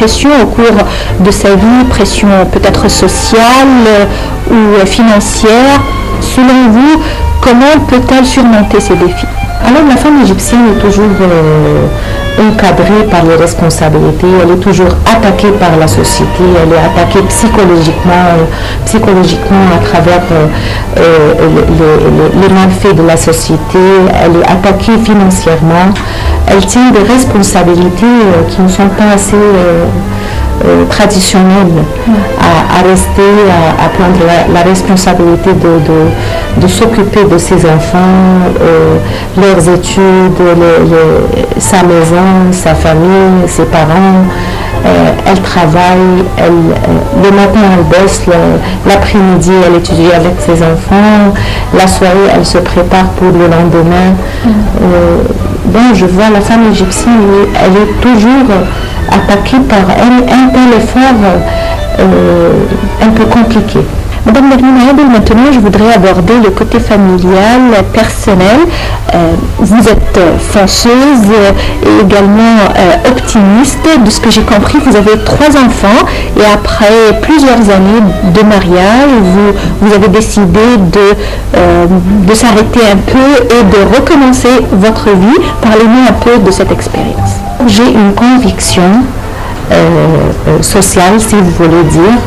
pression au cours de sa vie, pression peut-être sociale ou financière. Selon vous, comment peut-elle surmonter ces défis? Alors la femme égyptienne est toujours encadrée par les responsabilités, elle est toujours attaquée par la société, elle est attaquée psychologiquement à travers les malfaits de la société, elle est attaquée financièrement, elle tient des responsabilités qui ne sont pas assez traditionnelle à rester, à prendre la responsabilité de s'occuper de ses enfants, leurs études, sa maison, sa famille, ses parents. Elle travaille, le matin elle bosse, l'après-midi elle étudie avec ses enfants, la soirée elle se prépare pour le lendemain. Donc je vois la femme égyptienne, elle est toujours attaquée par un tel effort un peu compliqué. Madame Nermina Abel, maintenant je voudrais aborder le côté familial, personnel. Vous êtes fâcheuse et également optimiste. De ce que j'ai compris, vous avez 3 enfants et après plusieurs années de mariage, vous avez décidé de s'arrêter un peu et de recommencer votre vie. Parlez-nous un peu de cette expérience. J'ai une conviction sociale, si vous voulez dire,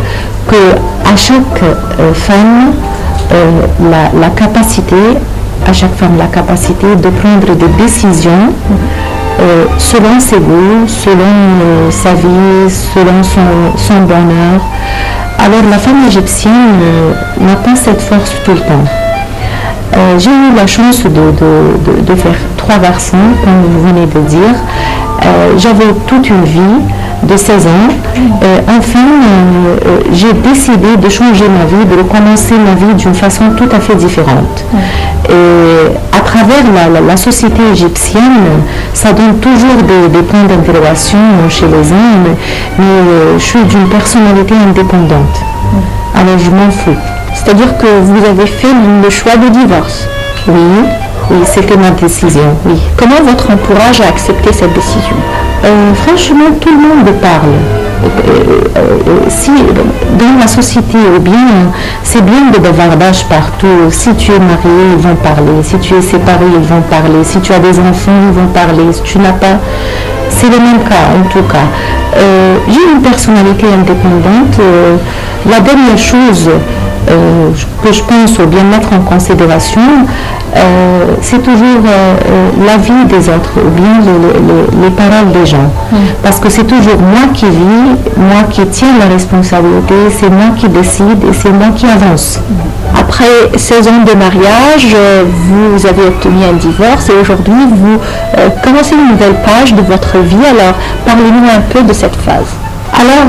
que à chaque femme, la capacité de prendre des décisions selon ses goûts, selon sa vie, selon son bonheur. Alors la femme égyptienne n'a pas cette force tout le temps. J'ai eu la chance de faire 3 garçons, comme vous venez de dire. J'avais toute une vie de 16 ans. Enfin, j'ai décidé de changer ma vie, de recommencer ma vie d'une façon tout à fait différente. Et à travers la société égyptienne, ça donne toujours des points d'interrogation chez les hommes, mais je suis d'une personnalité indépendante. Alors je m'en fous. C'est-à-dire que vous avez fait le choix de divorce? Oui, c'était ma décision, oui. Comment votre entourage a accepté cette décision? Franchement, tout le monde parle. Si dans la société, ou bien, c'est bien de bavardage partout. Si tu es marié, ils vont parler. Si tu es séparé, ils vont parler. Si tu as des enfants, ils vont parler. Si tu n'as pas, c'est le même cas en tout cas. J'ai une personnalité indépendante. La dernière chose que je pense ou bien mettre en considération, c'est toujours la vie des autres ou bien les paroles des gens. Parce que c'est toujours moi qui vis, moi qui tiens la responsabilité, c'est moi qui décide et c'est moi qui avance. Après 16 ans de mariage, vous avez obtenu un divorce et aujourd'hui vous commencez une nouvelle page de votre vie. Alors parlez-nous un peu de cette phase. Alors,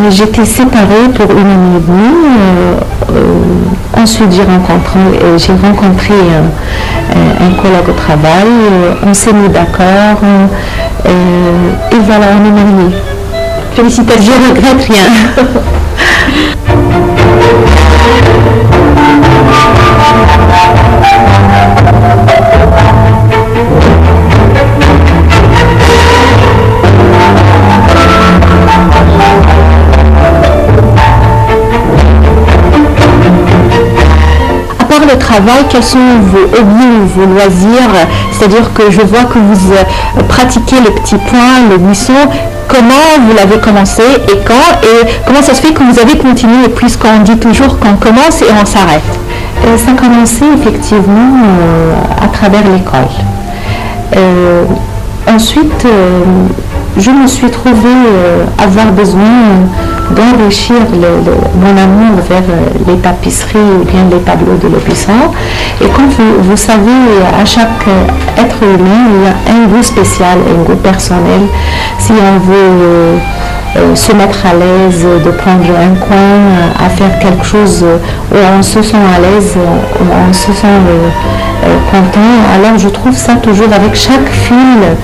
j'étais séparée pour 1 année et demie. Ensuite, j'ai rencontré un collègue au travail. On s'est mis d'accord. Et voilà, on est mariés. Félicitations, je ne regrette rien. Le travail, quels sont vos hobbies, vos loisirs? C'est-à-dire que je vois que vous pratiquez le petit point, le buisson. Comment vous l'avez commencé et quand? Et comment ça se fait que vous avez continué? Puisqu'on dit toujours qu'on commence et on s'arrête. Ça a commencé effectivement à travers l'école. Ensuite, je me suis trouvée avoir besoin d'enrichir mon amour vers les tapisseries ou bien les tableaux de l'Aubusson. Et comme vous savez, à chaque être humain, il y a un goût spécial, un goût personnel. Si on veut se mettre à l'aise, de prendre un coin, à faire quelque chose où on se sent à l'aise, où on se sent content, alors je trouve ça toujours avec chaque fil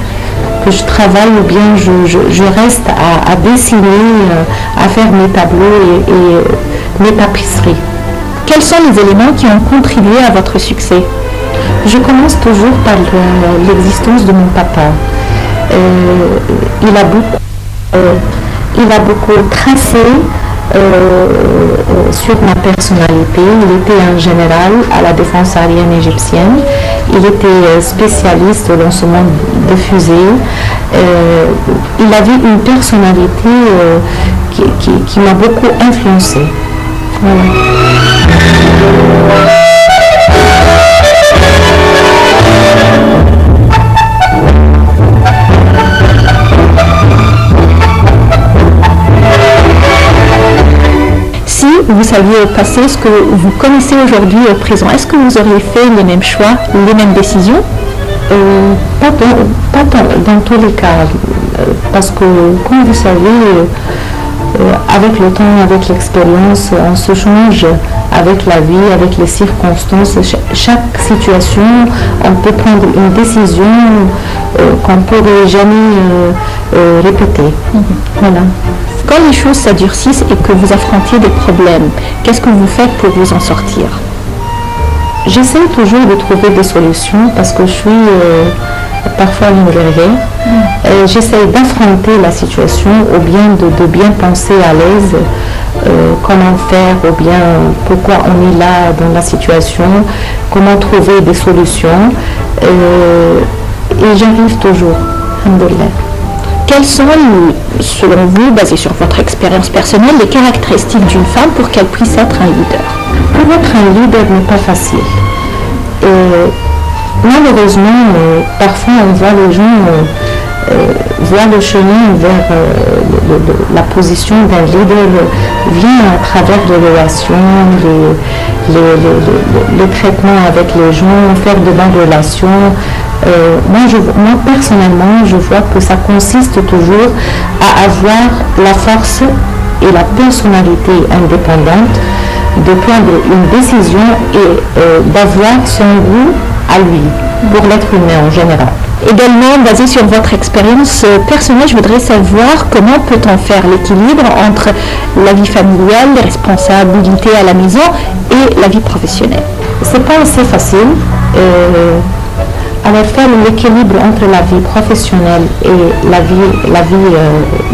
que je travaille ou bien je reste à dessiner, à faire mes tableaux et mes tapisseries. Quels sont les éléments qui ont contribué à votre succès? Je commence toujours par l'existence de mon papa. Il a beaucoup il a beaucoup tracé sur ma personnalité. Il était un général à la défense aérienne égyptienne. Il était spécialiste au lancement de fusées. Il avait une personnalité qui m'a beaucoup influencée. Voilà. Si vous saviez au passé ce que vous connaissez aujourd'hui au présent, est-ce que vous auriez fait les mêmes choix, les mêmes décisions? Pas dans tous les cas, parce que, comme vous savez, avec le temps, avec l'expérience, on se change avec la vie, avec les circonstances. Chaque situation, on peut prendre une décision qu'on ne pourrait jamais répéter. Voilà. Quand les choses s'adurcissent et que vous affrontez des problèmes, qu'est-ce que vous faites pour vous en sortir? J'essaie toujours de trouver des solutions parce que je suis parfois une guerrière. J'essaie d'affronter la situation ou bien de bien penser à l'aise comment faire ou bien pourquoi on est là dans la situation, comment trouver des solutions et j'arrive toujours, alhamdoulilah. Quelles sont, selon vous, basées sur votre expérience personnelle, les caractéristiques d'une femme pour qu'elle puisse être un leader? Pour être un leader n'est pas facile. Malheureusement, parfois on voit les gens voir le chemin vers la position d'un leader vient à travers les relations, les traitements avec les gens, faire de bonnes relations. Moi, personnellement, je vois que ça consiste toujours à avoir la force et la personnalité indépendante de prendre une décision et d'avoir son goût à lui, pour l'être humain en général. Également, basé sur votre expérience personnelle, je voudrais savoir comment peut-on faire l'équilibre entre la vie familiale, les responsabilités à la maison et la vie professionnelle. C'est pas assez facile. Alors faire l'équilibre entre la vie professionnelle et la vie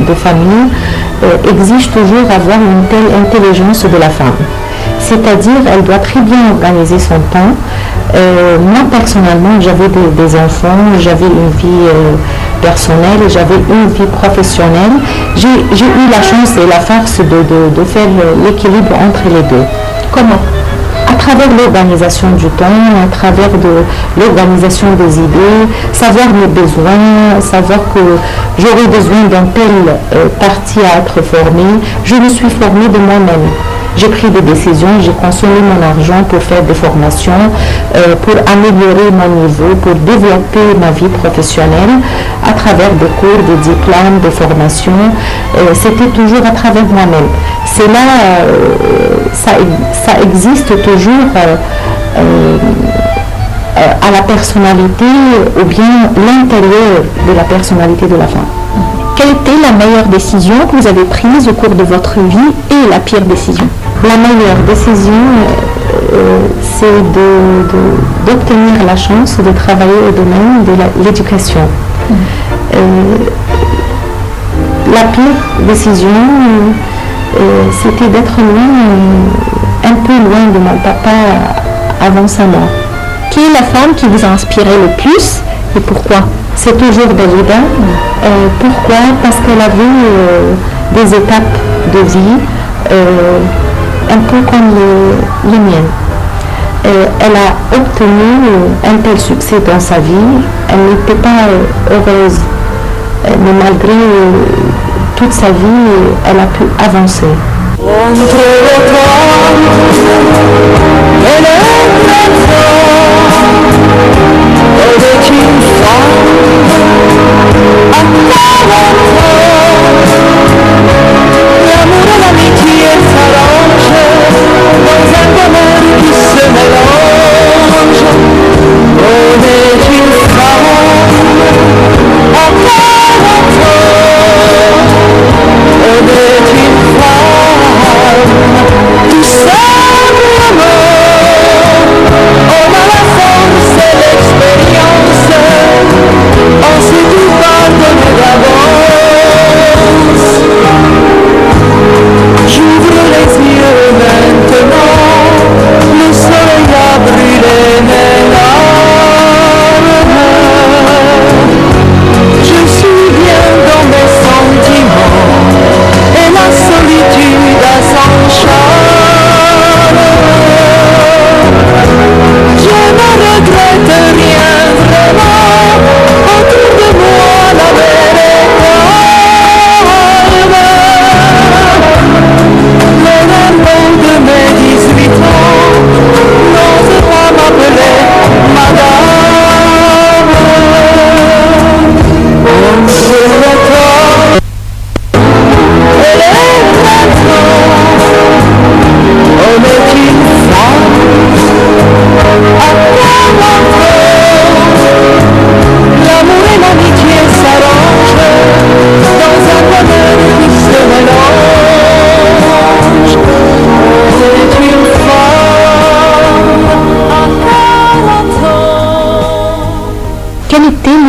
de famille exige toujours avoir une telle intelligence de la femme. C'est-à-dire, elle doit très bien organiser son temps. Moi, personnellement, j'avais des enfants, j'avais une vie personnelle, j'avais une vie professionnelle. J'ai eu la chance et la force de faire l'équilibre entre les deux. Comment? À travers l'organisation du temps, à travers l'organisation des idées, savoir mes besoins, savoir que j'aurai besoin d'une telle partie à être formée. Je me suis formée de moi-même. J'ai pris des décisions, j'ai consommé mon argent pour faire des formations, pour améliorer mon niveau, pour développer ma vie professionnelle à travers des cours, des diplômes, des formations. C'était toujours à travers moi-même. C'est là, ça existe toujours à la personnalité ou bien l'intérieur de la personnalité de la femme. Quelle était la meilleure décision que vous avez prise au cours de votre vie et la pire décision? La meilleure décision, c'est d'obtenir la chance de travailler au domaine de l'éducation. La pire décision, c'était d'être un peu loin de mon papa avant sa mort. Qui est la femme qui vous a inspiré le plus et pourquoi? C'est toujours Dalida. Pourquoi? Parce qu'elle avait des étapes de vie un peu comme les miennes. Elle a obtenu un tel succès dans sa vie. Elle n'était pas heureuse, mais malgré toute sa vie, elle a pu avancer.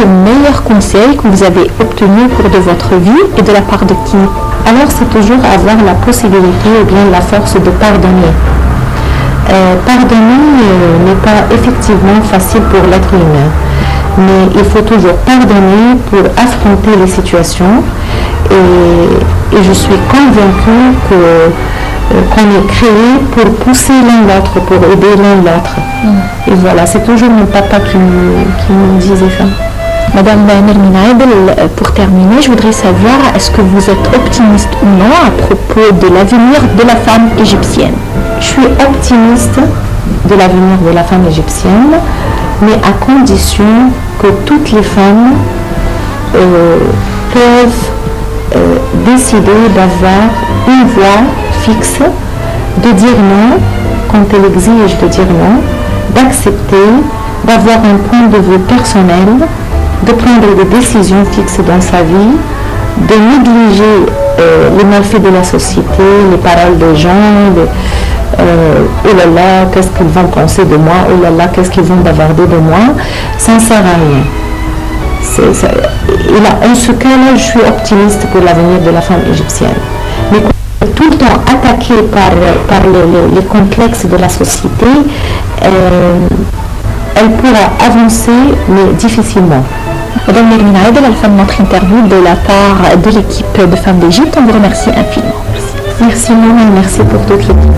le meilleur conseil que vous avez obtenu au cours de votre vie et de la part de qui? Alors c'est toujours avoir la possibilité ou bien la force de pardonner. Pardonner n'est pas effectivement facile pour l'être humain, mais il faut toujours pardonner pour affronter les situations et je suis convaincue qu'on est créé pour pousser l'un l'autre, pour aider l'un l'autre. Et voilà, c'est toujours mon papa qui me disait ça. Madame Nermina Aidel, pour terminer, je voudrais savoir, est-ce que vous êtes optimiste ou non à propos de l'avenir de la femme égyptienne? Je suis optimiste de l'avenir de la femme égyptienne, mais à condition que toutes les femmes peuvent décider d'avoir une voix fixe, de dire non quand elle exige de dire non, d'accepter, d'avoir un point de vue personnel, de prendre des décisions fixes dans sa vie, de négliger les méfaits de la société, les paroles des gens, oh là là, qu'est-ce qu'ils vont penser de moi, oh là là, qu'est-ce qu'ils vont bavarder de moi, ça ne sert à rien. Et là, en ce cas-là, je suis optimiste pour l'avenir de la femme égyptienne. Mais tout le temps attaquée par les complexes de la société, elle pourra avancer, mais difficilement. Madame Nermina Aidel, elle fait notre interview de la part de l'équipe de Femmes d'Égypte. On vous remercie infiniment. Merci Maman, merci pour toute l'équipe.